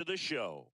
to the show.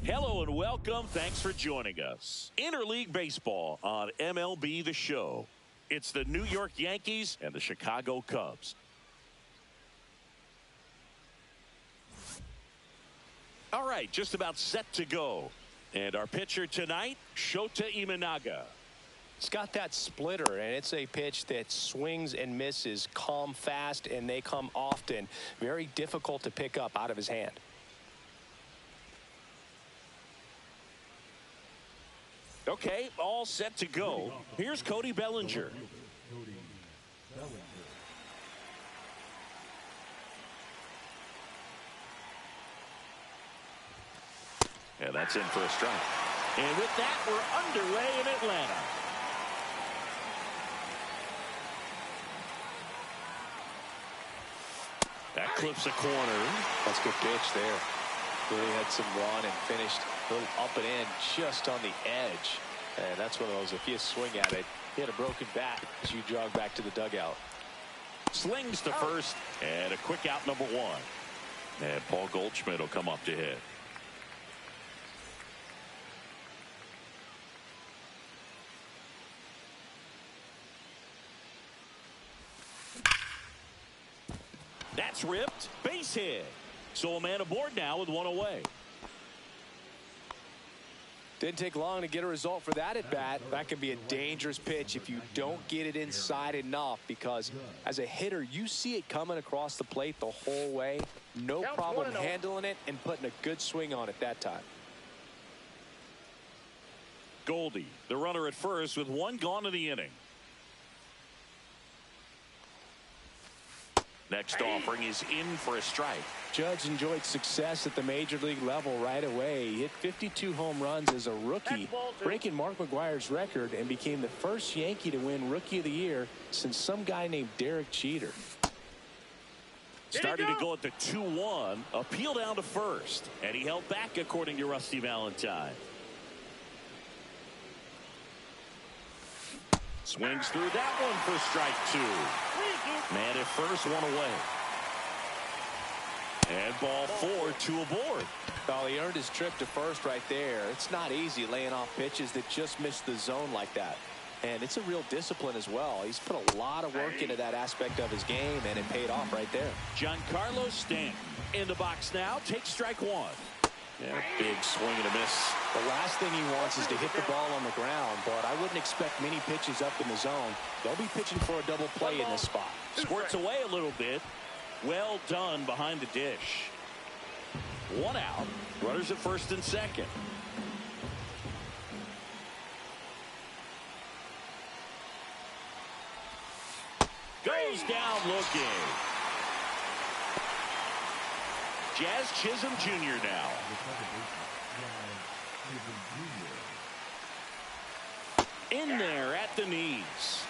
Hello and welcome. Thanks for joining us. Interleague Baseball on MLB the Show. It's the New York Yankees and the Chicago Cubs. All right, just about set to go. And our pitcher tonight, Shota Imanaga. It's got that splitter, and it's a pitch that swings and misses, come fast, and they come often. Very difficult to pick up out of his hand. Okay, all set to go. Here's Cody Bellinger. And that's in for a strike. And with that, we're underway in Atlanta. That clips a corner. That's a good pitch there. Really had some run and finished a little up and in just on the edge. And that's one of those, if you swing at it, he had a broken bat as you jog back to the dugout. Slings to first, and a quick out, number one. And Paul Goldschmidt will come up to hit. That's ripped. Base hit. So a man aboard now with one away. Didn't take long to get a result for that at bat. That can be a dangerous pitch if you don't get it inside enough, because as a hitter, you see it coming across the plate the whole way. No problem handling it and putting a good swing on it that time. Goldie, the runner at first with one gone in the inning. Next offering is in for a strike. Judge enjoyed success at the major league level right away. He hit 52 home runs as a rookie, breaking Mark McGwire's record, and became the first Yankee to win Rookie of the Year since some guy named Derek Jeter. Starting to go at the 2-1. Appeal down to first. And he held back, according to Rusty Valentine. Swings through that one for strike two. Man at first, one away. And ball four, two aboard. Well, he earned his trip to first right there. It's not easy laying off pitches that just miss the zone like that. And it's a real discipline as well. He's put a lot of work into that aspect of his game, and it paid off right there. Giancarlo Stanton in the box now. Takes strike one. Yeah, big swing and a miss. The last thing he wants is to hit the ball on the ground, but I wouldn't expect many pitches up in the zone. They'll be pitching for a double play in this spot. Squirts away a little bit. Well done behind the dish. One out. Runners at first and second. Goes down looking. Jazz Chisholm Jr. now. In there at the knees.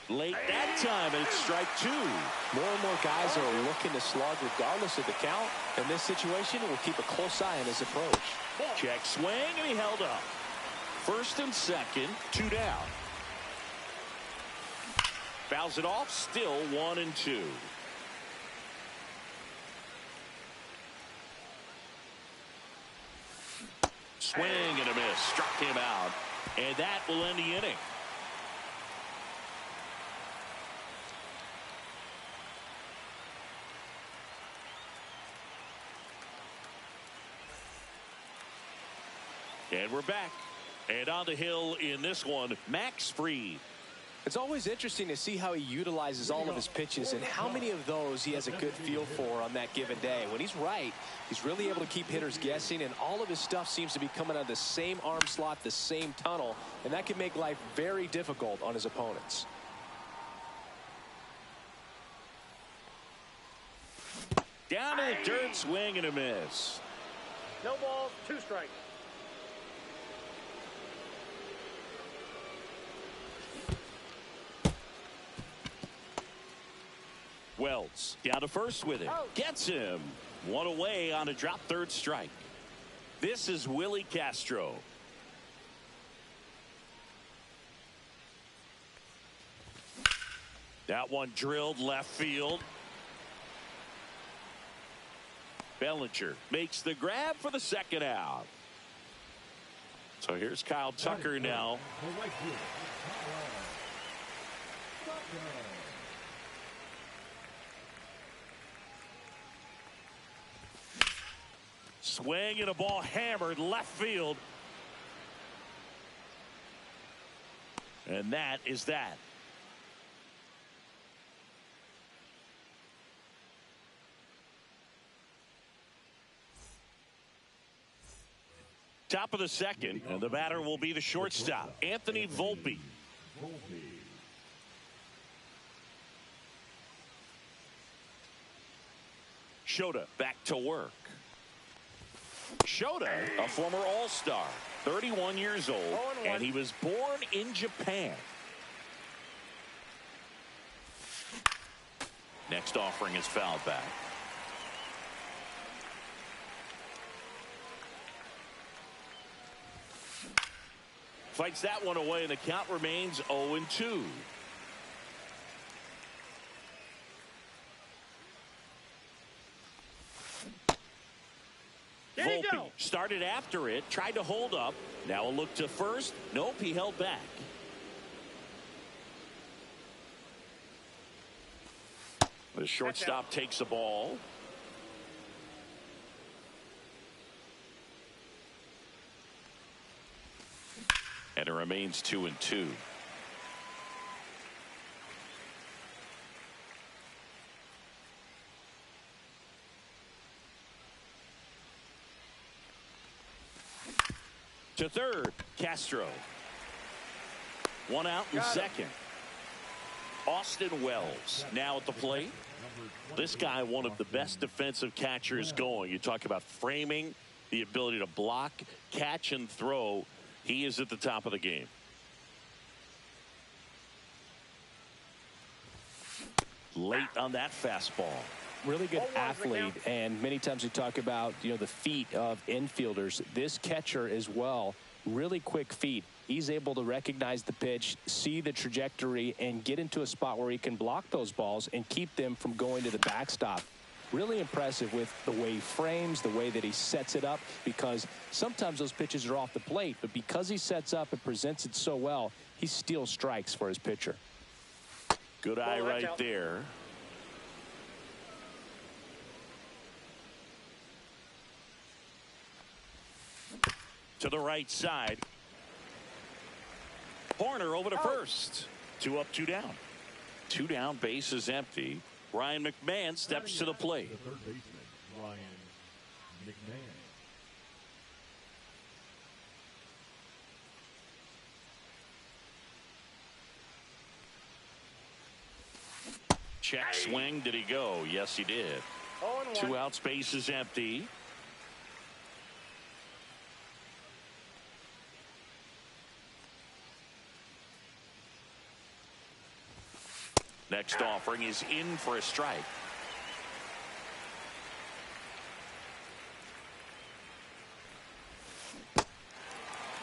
Late that time, and it's strike two. More and more guys are looking to slug regardless of the count. In this situation, we'll keep a close eye on his approach. Check swing, and he held up. First and second, two down. Fouls it off, still 1-2. Swing and a miss. Struck him out. And that will end the inning. And we're back. And on the hill in this one, Max Fried. It's always interesting to see how he utilizes all of his pitches and how many of those he has a good feel for on that given day. When he's right, he's really able to keep hitters guessing, and all of his stuff seems to be coming out of the same arm slot, the same tunnel, and that can make life very difficult on his opponents. Down in the dirt, swing and a miss. No balls, two strikes. Wells down to first with it. Gets him. One away on a drop third strike. This is Willie Castro. That one drilled left field. Bellinger makes the grab for the second out. So here's Kyle Tucker now. Swing and a ball hammered left field. And that is that. Top of the second, and the batter will be the shortstop, Anthony Volpe. Shota back to work. Shota, a former All-Star, 31 years old, and he was born in Japan. Next offering is fouled back. Fights that one away, and the count remains 0-2. Volpe started after it, tried to hold up. Now a look to first. Nope, he held back. The shortstop takes the ball. And it remains 2-2. To third, Castro. One out in second. Austin Wells now at the plate. This guy, one of the best defensive catchers going. You talk about framing, the ability to block, catch, and throw. He is at the top of the game. Late on that fastball. Really good athlete, and many times we talk about, the feet of infielders. This catcher as well, really quick feet. He's able to recognize the pitch, see the trajectory, and get into a spot where he can block those balls and keep them from going to the backstop. Really impressive with the way he frames, the way that he sets it up, because sometimes those pitches are off the plate, but because he sets up and presents it so well, he steals strikes for his pitcher. Good eye right there. To the right side. Horner over to first. 2 up, 2 down. 2 down, base is empty. Ryan McMahon steps to the plate. The third baseman, Ryan McMahon. Check swing. Did he go? Yes, he did. 2 outs, base is empty. Next offering is in for a strike.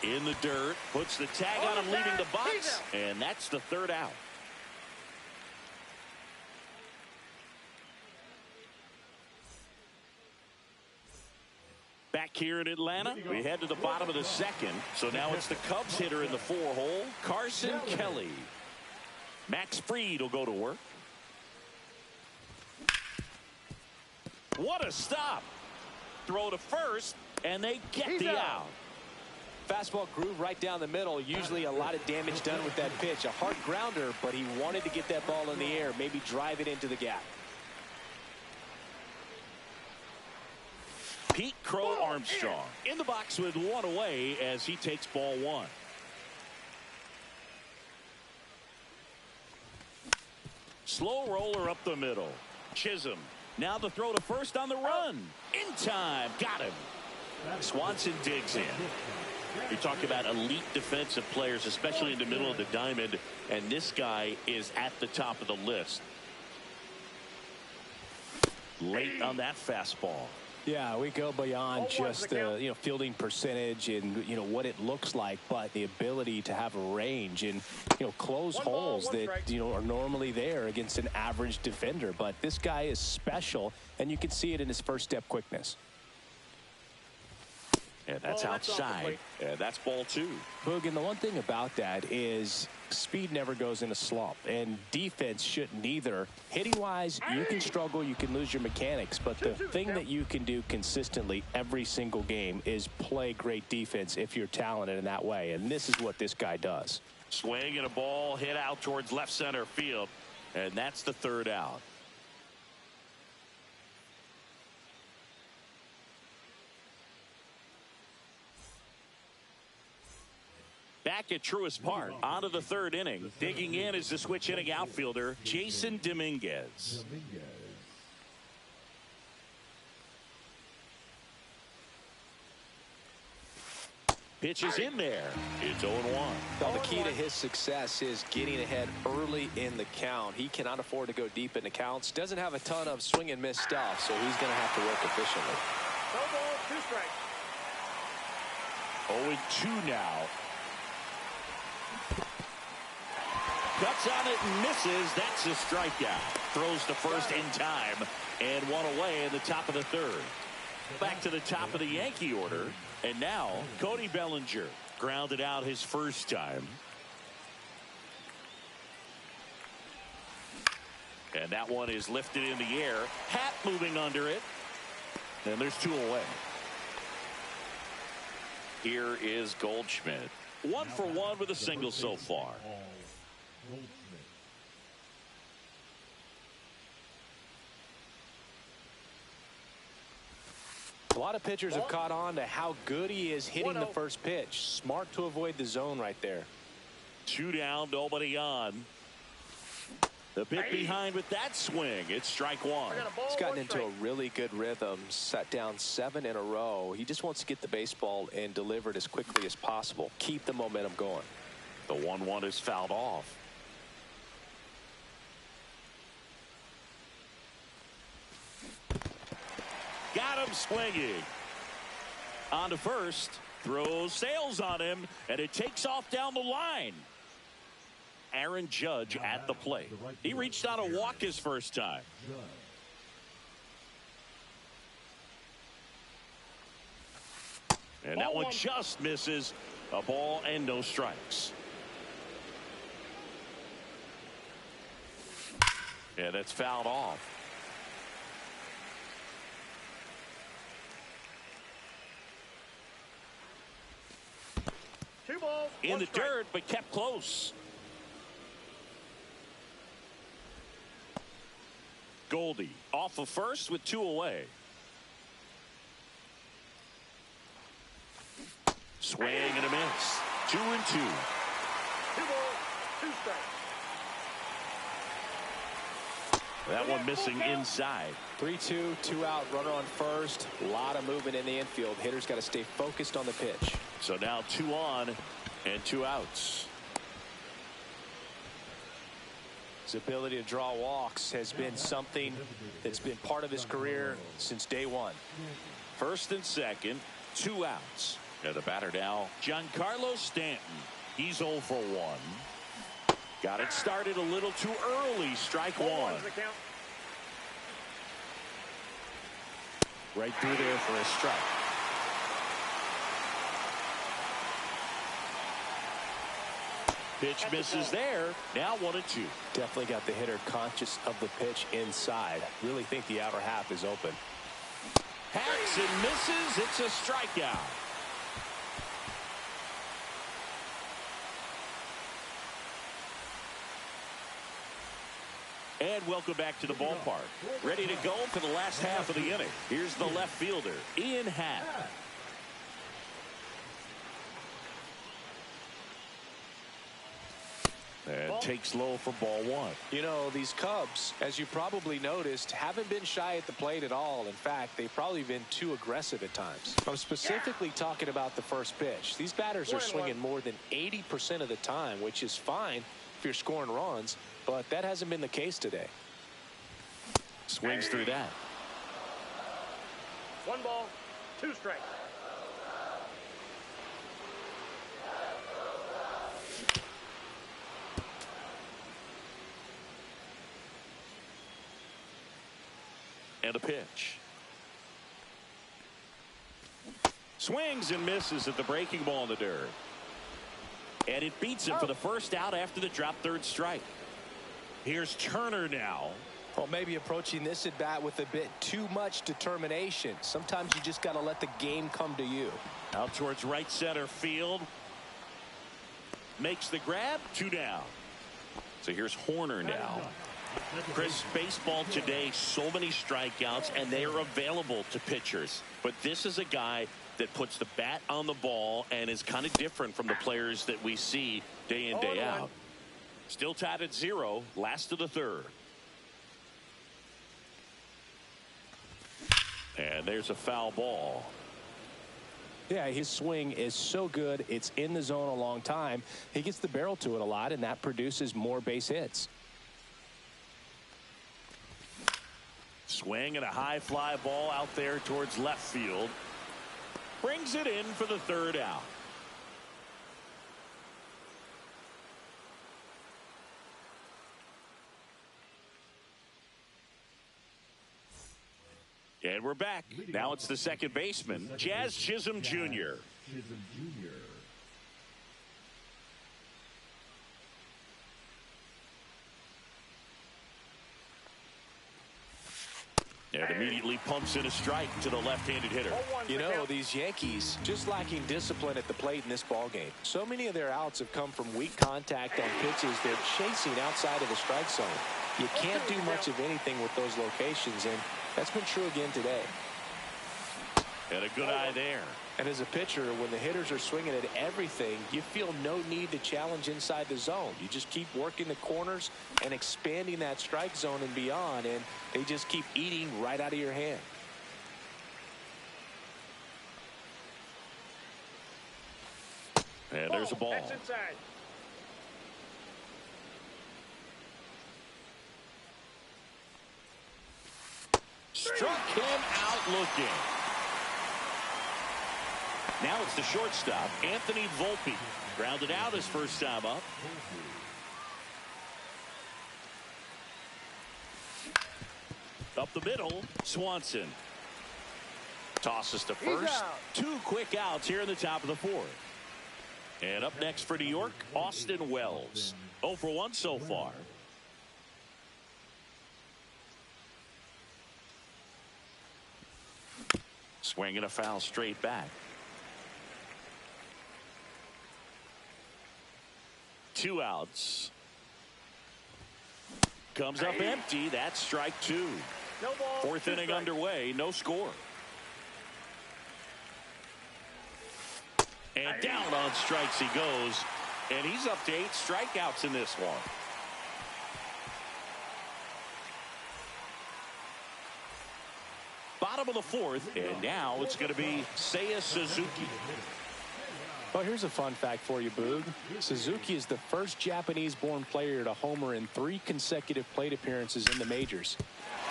In the dirt, puts the tag on him, leaving the box, and that's the 3rd out. Back here in Atlanta, we head to the bottom of the 2nd. So now it's the Cubs hitter in the 4-hole, Carson Kelly. Max Fried will go to work. What a stop. Throw to first, and they get the out. Fastball groove right down the middle. Usually a lot of damage done with that pitch. A hard grounder, but he wanted to get that ball in the air, maybe drive it into the gap. Pete Crow Armstrong in the box with 1 away as he takes ball 1. Slow roller up the middle. Chisholm. Now the throw to first on the run. In time. Got him. Swanson digs in. You talk about elite defensive players, especially in the middle of the diamond, and this guy is at the top of the list. Late on that fastball. Yeah, we go beyond just fielding percentage and what it looks like, but the ability to have a range and close holes that are normally there against an average defender. But this guy is special, and you can see it in his first step quickness. And that's outside. And that's ball 2. Boog, and the one thing about that is speed never goes in a slump, and defense shouldn't either. Hitting wise, you can struggle, you can lose your mechanics, but the thing that you can do consistently every single game is play great defense if you're talented in that way, and this is what this guy does. Swing and a ball hit out towards left center field, and that's the 3rd out. Back at Truist Park, on to the 3rd inning. Digging in is the switch inning outfielder, Jason Dominguez. Pitch is in there. It's 0-1. Well, the key to his success is getting ahead early in the count. He cannot afford to go deep into counts. Doesn't have a ton of swing and miss stuff, so he's going to have to work efficiently. No ball, 2 strikes. 0-2 now. Cuts on it and misses. That's a strikeout. Throws to first in time and one away in the top of the third. Back to the top of the Yankee order. And now Cody Bellinger grounded out his first time. And that one is lifted in the air. Hat moving under it. And there's 2 away. Here is Goldschmidt. 1 for 1 with a single so far. A lot of pitchers have caught on to how good he is hitting the first pitch. Smart to avoid the zone right there. 2 down, nobody on. The bit behind with that swing. It's strike 1. He's gotten into a really good rhythm. Set down 7 in a row. He just wants to get the baseball and deliver it as quickly as possible. Keep the momentum going. The 1-1 is fouled off. Got him swinging. On to first. Throws sails on him, and it takes off down the line. Aaron Judge at the plate. He reached on a walk his first time. And that one just misses. A ball and no strikes. And that's fouled off. In the dirt, but kept close. Goldie off of first with 2 away. Swing and a miss. 2-2. 2 balls, 2 strikes. That one missing inside. 3-2, 2 out, runner on first. A lot of movement in the infield. Hitter's got to stay focused on the pitch. So now 2 on and 2 outs. His ability to draw walks has been something that's been part of his career since day one. First and second, 2 outs. And the batter now, Giancarlo Stanton. He's 0 for 1. Got it started a little too early. Strike 1. Right through there for a strike. Pitch misses there. Now 1-2. Definitely got the hitter conscious of the pitch inside. Really think the outer half is open. Hacks and misses. It's a strikeout. And welcome back to the ballpark. Ready to go for the last half of the inning. Here's the left fielder, Ian Happ. And takes low for ball 1. You know, these Cubs, as you probably noticed, haven't been shy at the plate at all. In fact, they've probably been too aggressive at times. I'm specifically talking about the first pitch. These batters are swinging more than 80% of the time, which is fine if you're scoring runs, but that hasn't been the case today. Swings through that. 1 ball, 2 strikes. And a pitch. Swings and misses at the breaking ball in the dirt. And it beats him for the first out after the drop third strike. Here's Turner now. Well, maybe approaching this at bat with a bit too much determination. Sometimes you just got to let the game come to you. Out towards right center field. Makes the grab. 2 down. So here's Horner now. Chris, baseball today, so many strikeouts, and they are available to pitchers. But this is a guy that puts the bat on the ball and is kind of different from the players that we see day in, day out. Still tied at 0, last of the third. And there's a foul ball. Yeah, his swing is so good. It's in the zone a long time. He gets the barrel to it a lot, and that produces more base hits. Swing and a high fly ball out there towards left field. Brings it in for the third out. And we're back. Now it's the second baseman, Jazz Chisholm Jr. Chisholm Jr. And immediately pumps in a strike to the left-handed hitter. You know, these Yankees just lacking discipline at the plate in this ballgame. So many of their outs have come from weak contact on pitches they're chasing outside of the strike zone. You can't do much of anything with those locations, and that's been true again today. And a good eye there. And as a pitcher, when the hitters are swinging at everything, you feel no need to challenge inside the zone. You just keep working the corners and expanding that strike zone and beyond, and they just keep eating right out of your hand. And there's a ball. That's inside. Struck him out looking. Now it's the shortstop, Anthony Volpe. Grounded out his first time up. Up the middle, Swanson. Tosses to first. Two quick outs here in the top of the fourth. And up next for New York, Austin Wells. 0 for 1 so far. Swinging a foul straight back. 2 outs. Comes up empty. That's strike 2. No ball, Fourth inning underway. No score. And down on strikes he goes. And he's up to 8 strikeouts in this one. Bottom of the fourth. And now it's going to be Seiya Suzuki. Well, here's a fun fact for you, Boog. Suzuki is the first Japanese-born player to homer in 3 consecutive plate appearances in the majors.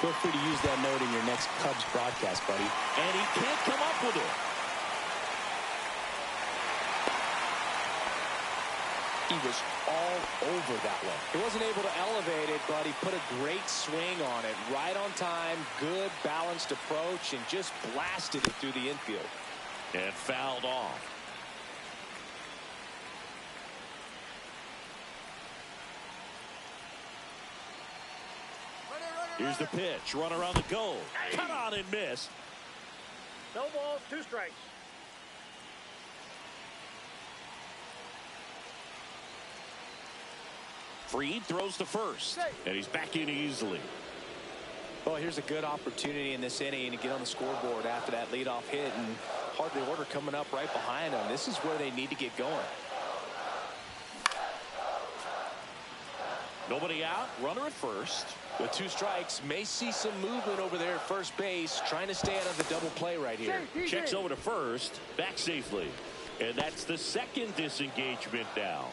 Feel free to use that note in your next Cubs broadcast, buddy. And he can't come up with it. He was all over that one. He wasn't able to elevate it, but he put a great swing on it. Right on time, good, balanced approach, and just blasted it through the infield. And fouled off. Here's the pitch. Runner on the go. Cut on and miss. No balls, 2 strikes. Freed throws to first. And he's back in easily. Well, here's a good opportunity in this inning to get on the scoreboard after that leadoff hit, and hardly order coming up right behind them. This is where they need to get going. Nobody out. Runner at first. With 2 strikes, may see some movement over there at first base, trying to stay out of the double play right here. Checks over to first. Back safely. And that's the second disengagement now.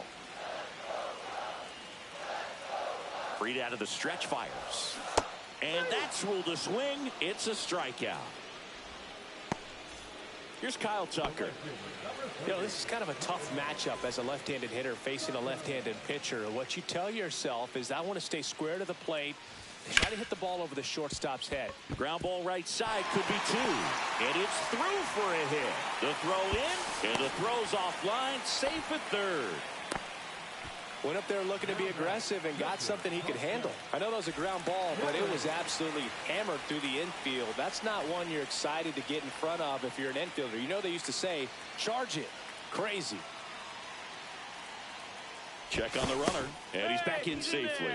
Freed out of the stretch, fires. And that's ruled a swing. It's a strikeout. Here's Kyle Tucker. You know, this is kind of a tough matchup as a left-handed hitter facing a left-handed pitcher. What you tell yourself is, I want to stay square to the plate and try to hit the ball over the shortstop's head. Ground ball right side, could be 2. And it's through for a hit. The throw in, and the throw's offline, safe at third. Went up there looking to be aggressive and got something he could handle. I know that was a ground ball, but it was absolutely hammered through the infield. That's not one you're excited to get in front of if you're an infielder. You know, they used to say, charge it. Crazy. Check on the runner, and he's back in safely.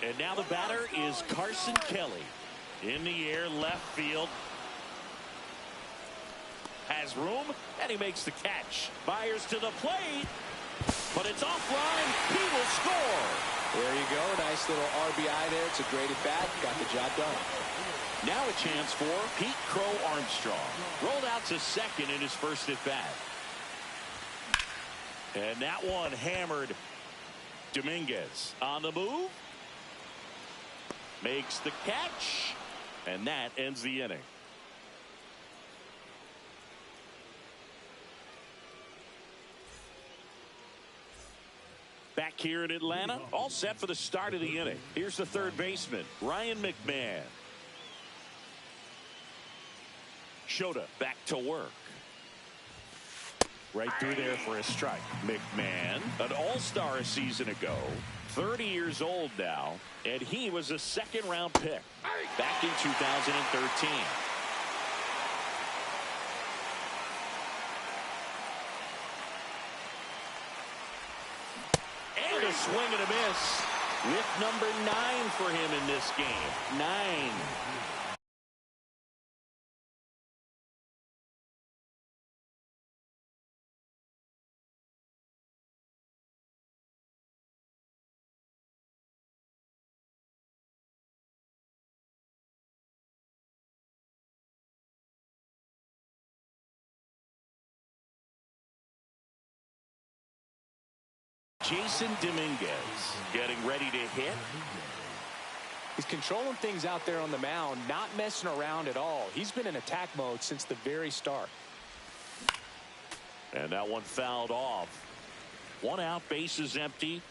And now the batter is Carson Kelly. In the air, left field. Has room, and he makes the catch. Fires to the plate, but it's offline. He will score. There you go. Nice little RBI there. It's a great at bat. Got the job done. Now a chance for Pete Crow Armstrong. Rolled out to second in his first at bat. And that one hammered. Dominguez on the move. Makes the catch. And that ends the inning. Back here in Atlanta, all set for the start of the inning. Here's the third baseman, Ryan McMahon. Shota back to work. Right through there for a strike. McMahon, an all-star a season ago, 30 years old now, and he was a second-round pick back in 2013. And a swing and a miss with number 9 for him in this game. 9. Jason Dominguez getting ready to hit. He's controlling things out there on the mound, not messing around at all. He's been in attack mode since the very start. And that one fouled off. 1 out, bases empty.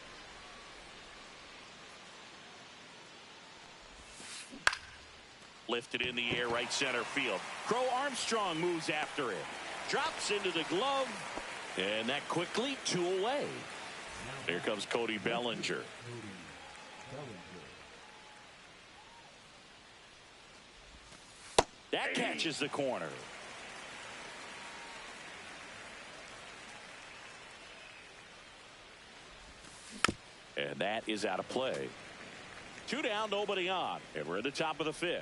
Lifted in the air, right center field. Crow Armstrong moves after it. Drops into the glove. And that quickly 2 away. Here comes Cody Bellinger. That catches the corner. And that is out of play. 2 down, nobody on. And we're at the top of the 5th.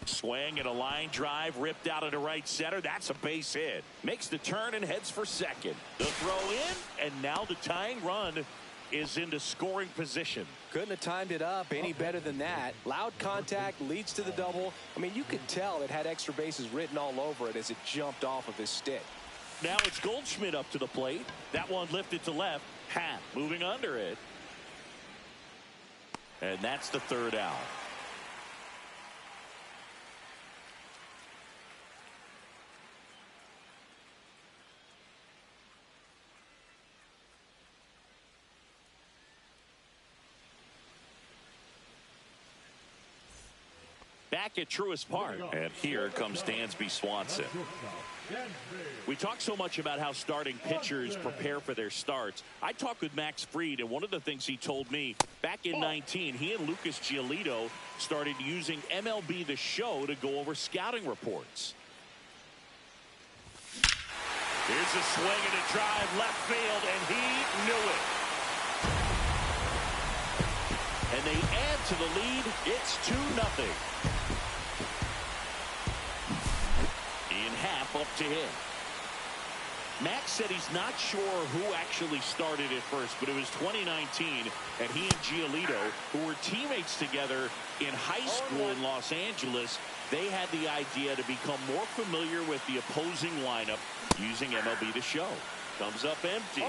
Swing and a line drive ripped out into right center. That's a base hit. Makes the turn and heads for second. The throw in, and now the tying run is into scoring position. Couldn't have timed it up any better than that. Loud contact leads to the double. I mean, you could tell it had extra bases written all over it as it jumped off of his stick. Now it's Goldschmidt up to the plate. That one lifted to left. Happ moving under it. And that's the 3rd out. Back at Truist Park, and here comes Dansby Swanson. We talk so much about how starting pitchers prepare for their starts. I talked with Max Fried, and one of the things he told me back in 19, he and Lucas Giolito started using MLB the Show to go over scouting reports. Here's a swing and a drive left field, and he knew it. And they add to the lead. It's 2-0. Happ up to hit. Max said he's not sure who actually started at first, but it was 2019, and he and Giolito, who were teammates together in high school in Los Angeles, they had the idea to become more familiar with the opposing lineup using MLB the Show. Comes up empty.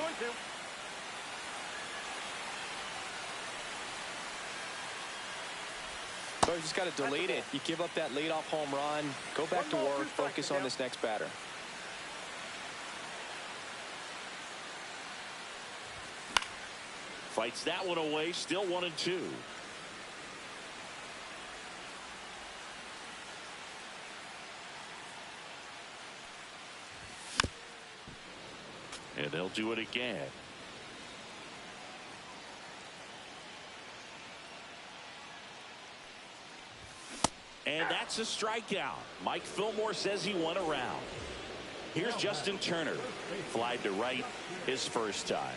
So you just got to delete it. You give up that leadoff home run, go back to work, focus on this next batter. Fights that one away, still 1-2. And they'll do it again. And that's a strikeout. Mike Fillmore says he won a round. Here's Justin Turner. Flied to right his first time.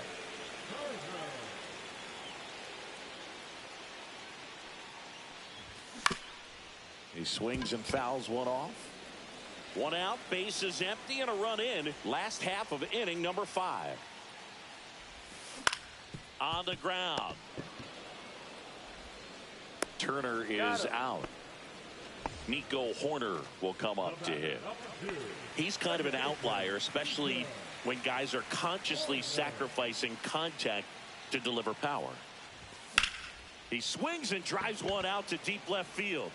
He swings and fouls one off. One out, bases empty, and a run in. Last half of inning number 5. On the ground. Turner is out. Nico Horner will come up to hit. He's kind of an outlier, especially when guys are consciously sacrificing contact to deliver power. He swings and drives one out to deep left field.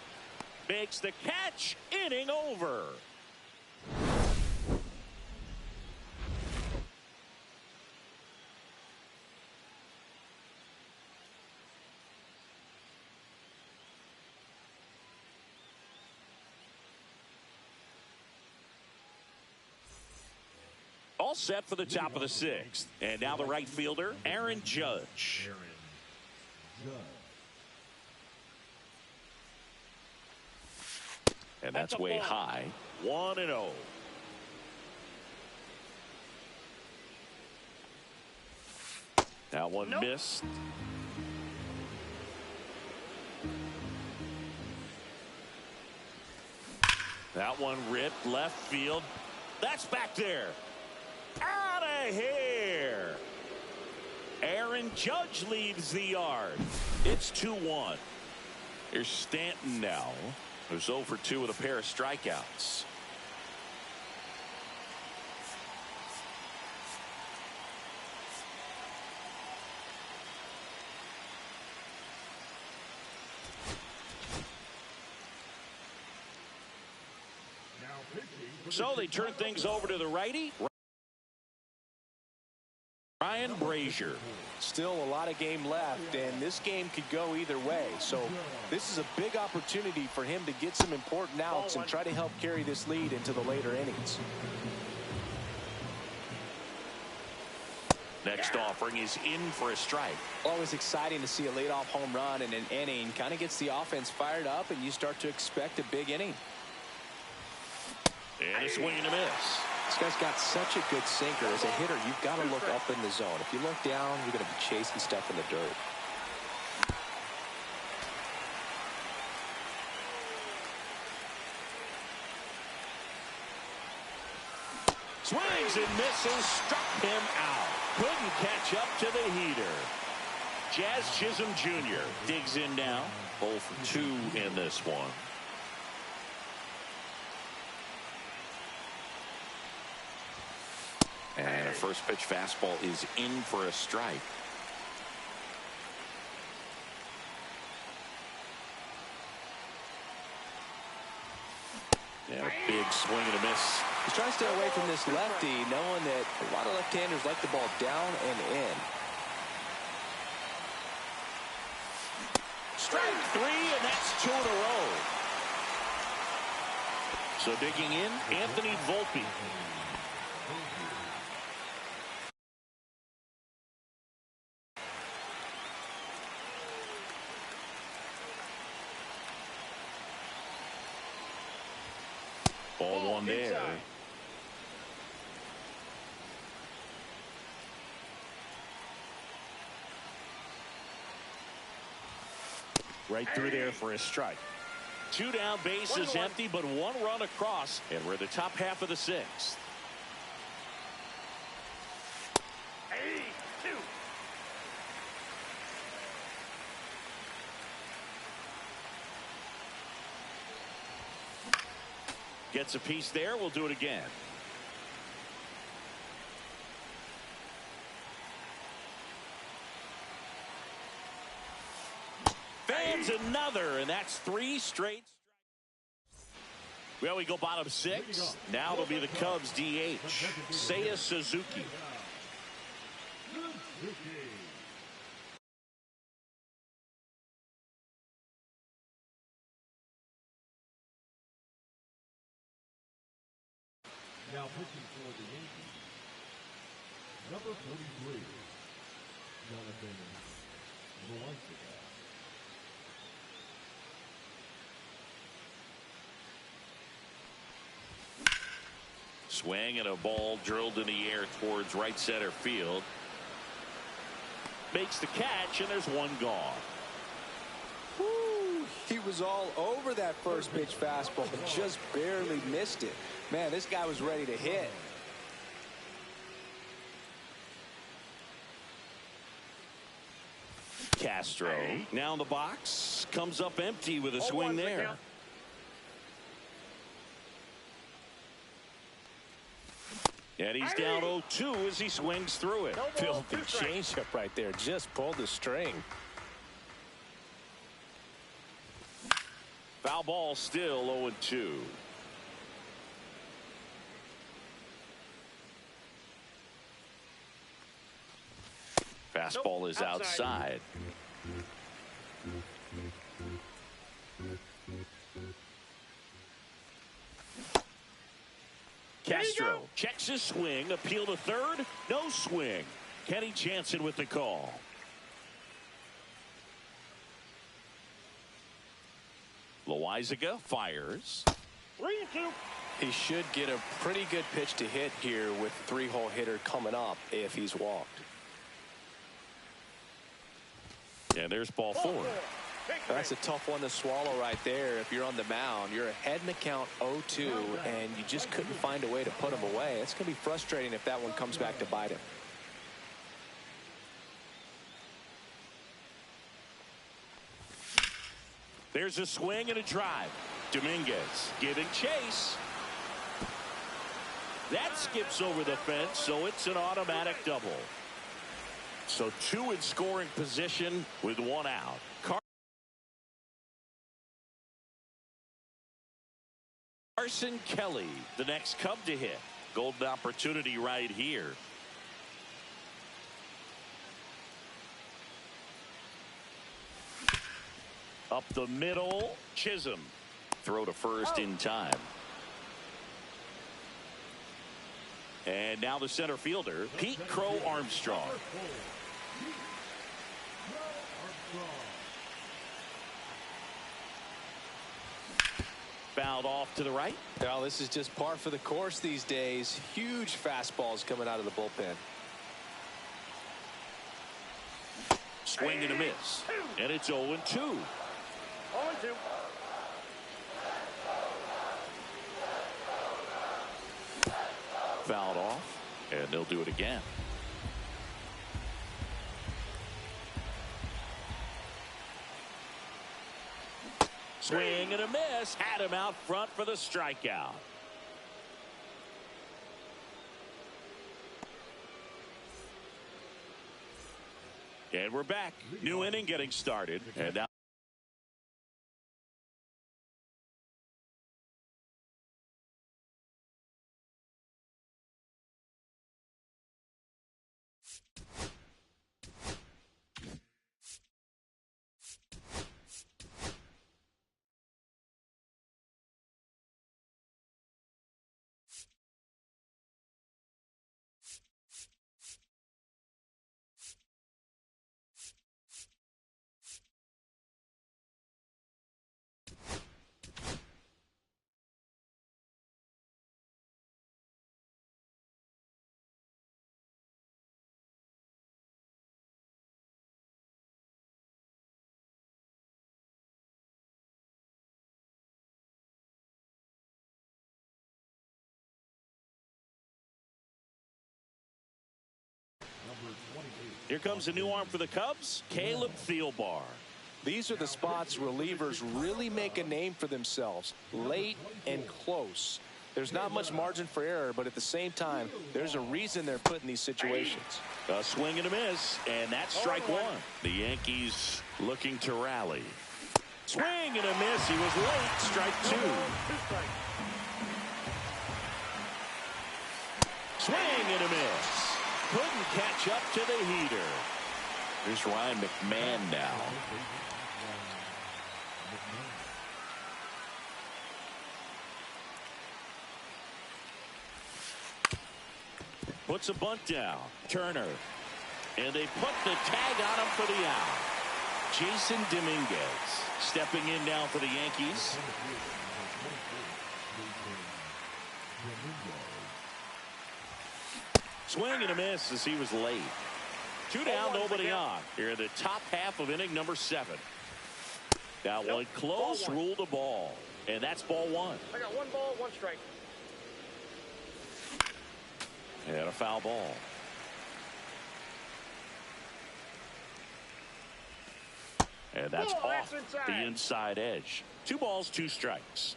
Makes the catch. Inning over. All set for the top of the 6th. And now the right fielder, Aaron Judge. And that's way high. 1-0. That one missed. That one ripped left field. That's back there. Out of here. Aaron Judge leads the yard. It's 2-1. Here's Stanton now, who's 0 for 2 with a pair of strikeouts. So they turn things over to the righty, Ryan Brazier. Still a lot of game left, and this game could go either way. So this is a big opportunity for him to get some important outs and try to help carry this lead into the later innings. Next offering is in for a strike. Always exciting to see a leadoff home run in an inning. Kind of gets the offense fired up, and you start to expect a big inning. And a swing and a miss. This guy's got such a good sinker. As a hitter, you've got to look up in the zone. If you look down, you're going to be chasing stuff in the dirt. Swings and misses, struck him out. Couldn't catch up to the heater. Jazz Chisholm Jr. digs in now. 0 for 2 in this one. And a first pitch fastball is in for a strike. And a big swing and a miss. He's trying to stay away from this lefty, knowing that a lot of left-handers like the ball down and in. Strike 3, and that's 2 in a row. So digging in, Anthony Volpe. Ball one there. Right through there for a strike. 2 down, bases empty, but 1 run across, and we're at the top half of the 6th. Gets a piece there. We'll do it again. Fans another, and that's 3 straight. Well, we go bottom 6. Now it'll be the Cubs DH, Seiya Suzuki. Now pitching for the Yankees, number 43, Jonathan Loaiza. Swing and a ball drilled in the air towards right center field. Makes the catch, and there's 1 gone. Woo. He was all over that first pitch fastball and just barely missed it. Man, this guy was ready to hit. Castro now in the box, comes up empty with a swing there. And he's down 0-2 as he swings through it. Filthy changeup right there. Just pulled the string. Foul ball, still 0-2. Fastball is outside. Castro checks his swing, appeal to third, no swing. Kenny Jansen with the call. Loizaga fires. 3-2. He should get a pretty good pitch to hit here with the three-hole hitter coming up if he's walked. And there's ball 4. That's a tough one to swallow right there. If you're on the mound, you're ahead in the count 0-2, and you just couldn't find a way to put him away. It's going to be frustrating if that one comes back to bite him. There's a swing and a drive. Dominguez giving chase. That skips over the fence, so it's an automatic double. So 2 in scoring position with 1 out. Carson Kelly, the next Cub to hit. Golden opportunity right here. Up the middle, Chisholm. Throw to first in time. And now the center fielder, Pete Crow Armstrong. Fouled off to the right. Well, this is just par for the course these days. Huge fastballs coming out of the bullpen. Swing and a miss. And it's 0-2. 0-2. Fouled off, and they'll do it again. Swing and a miss. Had him out front for the strikeout. And we're back. New inning getting started. And now here comes a new arm for the Cubs, Caleb Thielbar. These are the spots relievers really make a name for themselves. Late and close. There's not much margin for error, but at the same time, there's a reason they're put in these situations. A swing and a miss, and that's strike 1. The Yankees looking to rally. Swing and a miss. He was late. Strike 2. Swing and a miss. Couldn't catch up to the heater. Here's Ryan McMahon now. Puts a bunt down. Turner. And they put the tag on him for the out. Jason Dominguez stepping in now for the Yankees. Swing and a miss as he was late. 2 down, nobody on. Here in the top half of inning number 7. That one close, ruled a ball. And that's ball one. I got 1 ball, 1 strike. And a foul ball. And that's off the inside edge. 2 balls, 2 strikes.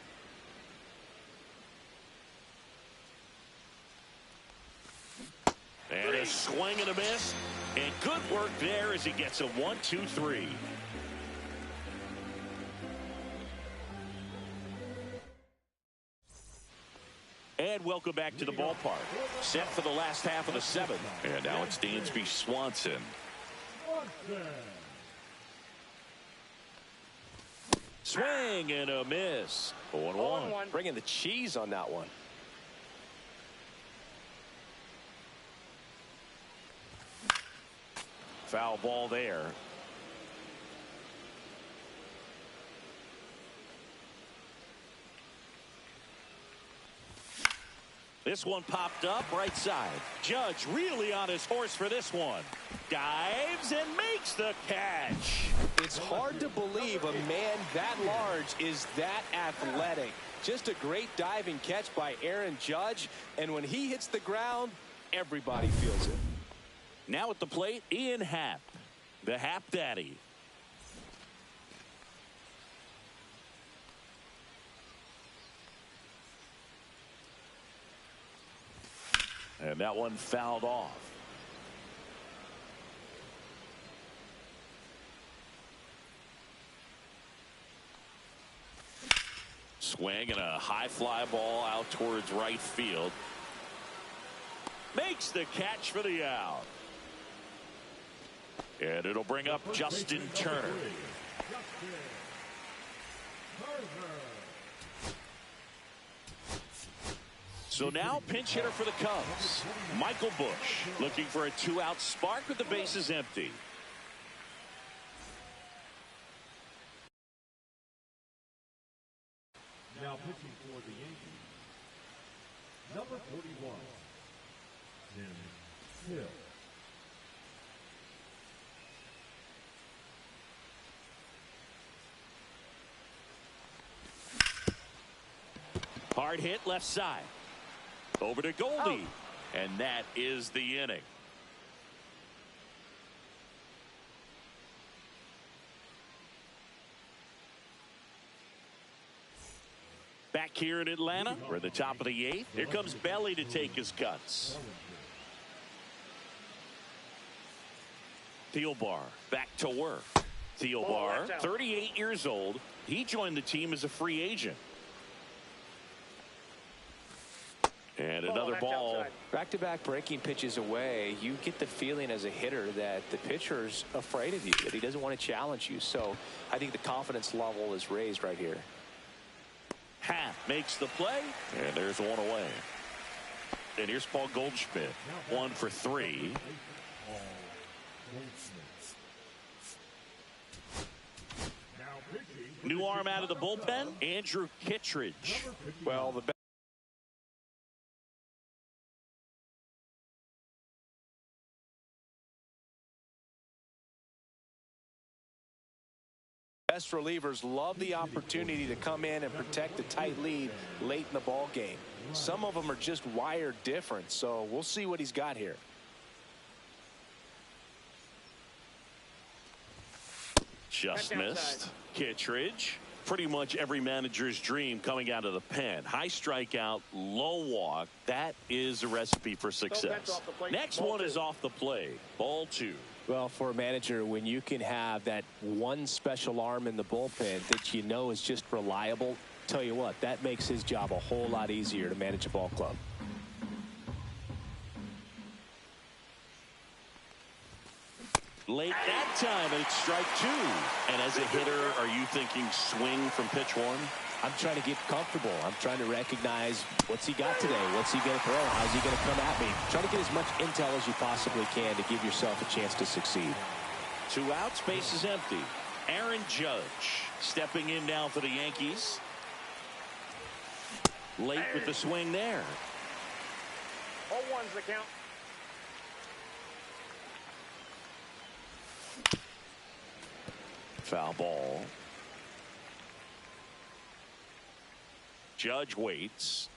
And a swing and a miss. And good work there as he gets a 1-2-3. And welcome back to the ballpark. Set for the last half of the 7th. And now it's Dansby Swanson. Swing and a miss. 0-1. Bringing the cheese on that one. Foul ball there. This one popped up right side. Judge really on his horse for this one. Dives and makes the catch. It's hard to believe a man that large is that athletic. Just a great diving catch by Aaron Judge. And when he hits the ground, everybody feels it. Now at the plate, Ian Happ, the Happ Daddy. And that one fouled off. Swing and a high fly ball out towards right field. Makes the catch for the out. And it'll bring up Justin Turner. So now pinch hitter for the Cubs, Michael Busch, looking for a 2-out spark with the bases empty. Now pitching for the Yankees, number 41, Tim Hill. Hard hit left side. Over to Goldie. And that is the inning. Back here in Atlanta, we're at the top of the 8th. Here comes Belly to take his cuts. Thielbar back to work. Thielbar, 38 years old. He joined the team as a free agent. And another ball. Back-to-back breaking pitches away, you get the feeling as a hitter that the pitcher's afraid of you, that he doesn't want to challenge you. So I think the confidence level is raised right here. Happ makes the play, and there's one away. And here's Paul Goldschmidt, 1 for 3. New arm out of the bullpen, Andrew Kittredge. Well, the best relievers love the opportunity to come in and protect a tight lead late in the ball game. Some of them are just wired different, so we'll see what he's got here. Just missed. Kittredge, pretty much every manager's dream coming out of the pen. High strikeout, low walk. That is a recipe for success. Next one is off the plate. Ball 2. Well, for a manager, when you can have that one special arm in the bullpen that you know is just reliable, tell you what, that makes his job a whole lot easier to manage a ball club. Late that time, and it's strike 2. And as a hitter, are you thinking swing from pitch 1? I'm trying to get comfortable. I'm trying to recognize what's he got today. What's he going to throw? How's he going to come at me? Try to get as much intel as you possibly can to give yourself a chance to succeed. 2 outs, base is empty. Aaron Judge stepping in now for the Yankees. Late with the swing there. 0-1's the count. Foul ball. Judge waits.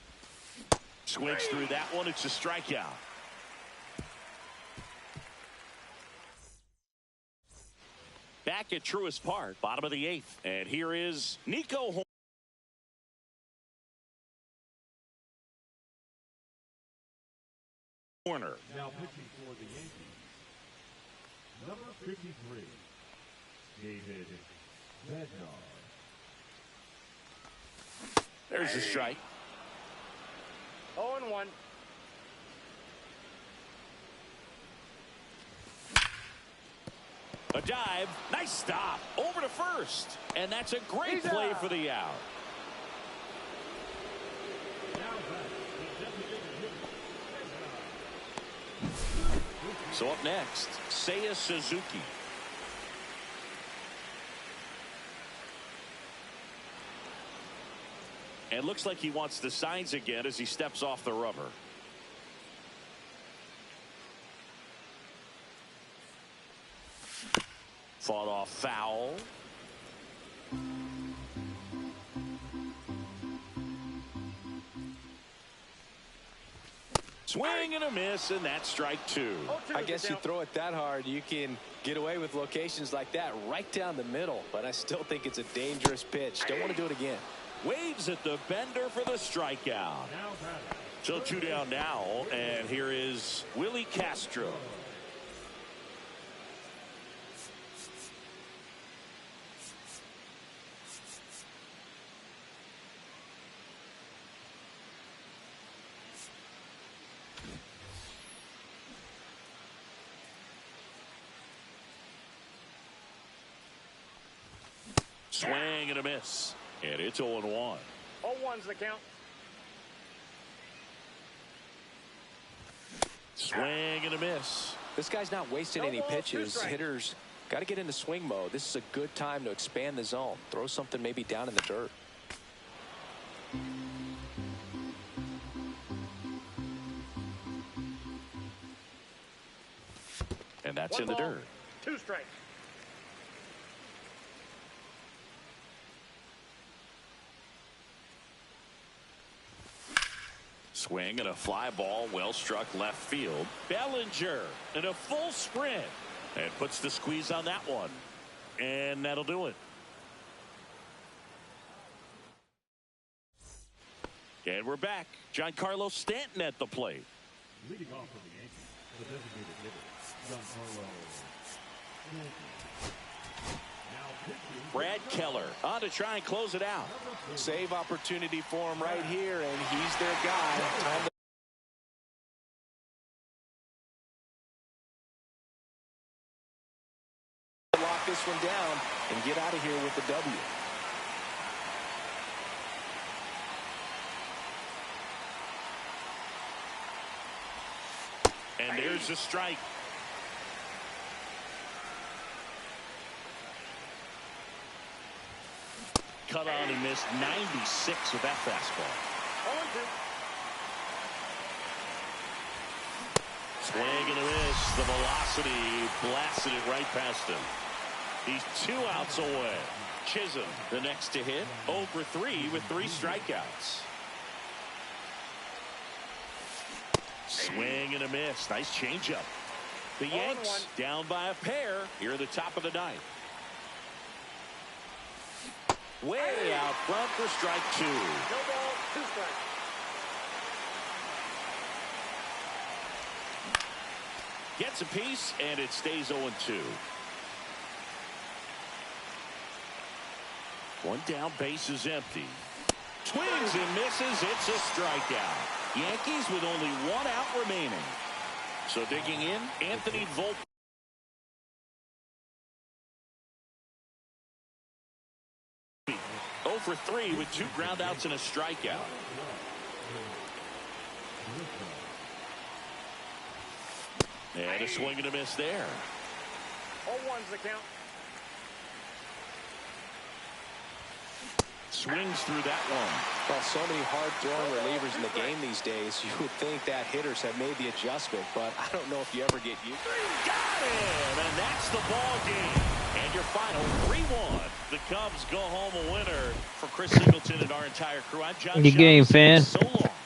Swings through that one. It's a strikeout. Back at Truist Park, bottom of the 8th. And here is Nico Horner. Now pitching for the Yankees, number 53, David Bednar. There's the strike. 0-1. A dive. Nice stop. Over to first. And that's a great play for the out. So up next, Seiya Suzuki. And looks like he wants the signs again as he steps off the rubber. Fought off foul. Swing and a miss, and that's strike 2. I guess you throw it that hard, you can get away with locations like that right down the middle. But I still think it's a dangerous pitch. Don't want to do it again. Waves at the bender for the strikeout. So 2 down now, and here is Willie Castro. Swing and a miss. And it's 0-1. 0-1's the count. Swing and a miss. This guy's not wasting any pitches. Hitters got to get into swing mode. This is a good time to expand the zone. Throw something maybe down in the dirt. And that's in the dirt. 2 strikes. Swing and a fly ball, well struck left field. Bellinger in a full sprint and puts the squeeze on that one. And that'll do it. And we're back. Giancarlo Stanton at the plate. Leading off for the Yankees, the designated hitter, Giancarlo Stanton. Brad Keller on to try and close it out. Save opportunity for him right here, and he's their guy. Time to lock this one down and get out of here with the W. And there's a strike. Cut on and missed 96 with that fastball. 0-2. Swing and a miss. The velocity blasted it right past him. He's 2 outs away. Chisholm, the next to hit, 0 for 3 with 3 strikeouts. Swing and a miss. Nice changeup. The Yanks down by a pair here at the top of the 9th. Way out front for strike 2. No ball, 2 strikes. Gets a piece, and it stays 0-2. 1 down, base is empty. Swings and misses. It's a strikeout. Yankees with only 1 out remaining. So digging in, Anthony Volpe. 0 for 3 with 2 groundouts and a strikeout. And a swing and a miss there. 0-1's the count. Swings through that one. Well, so many hard-throwing relievers in the game these days. You would think that hitters have made the adjustment, but I don't know if you ever get used to it. Got him, and that's the ball game. And your final 3-1. The Cubs Cubs go home a winner. For Chris Singleton and our entire crew, I'm John Good game, Shaughnessy. fan. So long.